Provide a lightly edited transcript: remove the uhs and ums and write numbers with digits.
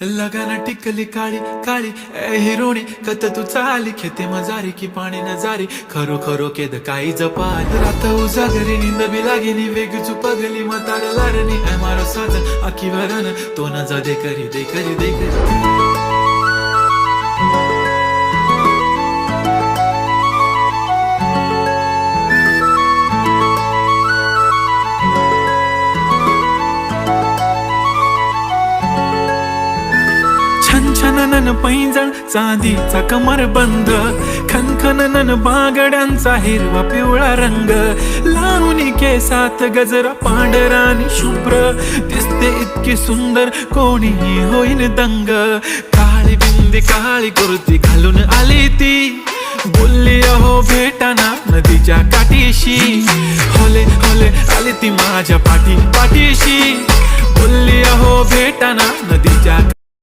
लगाना टिकली काळी काळी ए हिरोणी कत तू चाली खेते मजारी की पाणी नजारी खरो खरो केद काही जपाल रात उजागरी निंद बी लागेनी वेग चुपगली मतार लारणी ए मारो साजन आखी वरन तो न जा दे करी दे करी दे करी छनछनन पैंजण चांदीचा कमर बंद खनखनन बागड्यांचा हिरवा पिवळा रंग लावणी केसात गजरा पांढरानी शुभ्र दिसते इतकी सुंदर कोणीही होईन दंग काळी बिंदी काळी कुर्ती घालून आली ती बोलली अहो भेटाना नदीच्या काठीशी होले होले आली ती माझ्या पाठीशी बोलली अहो भेटाना नदीच्या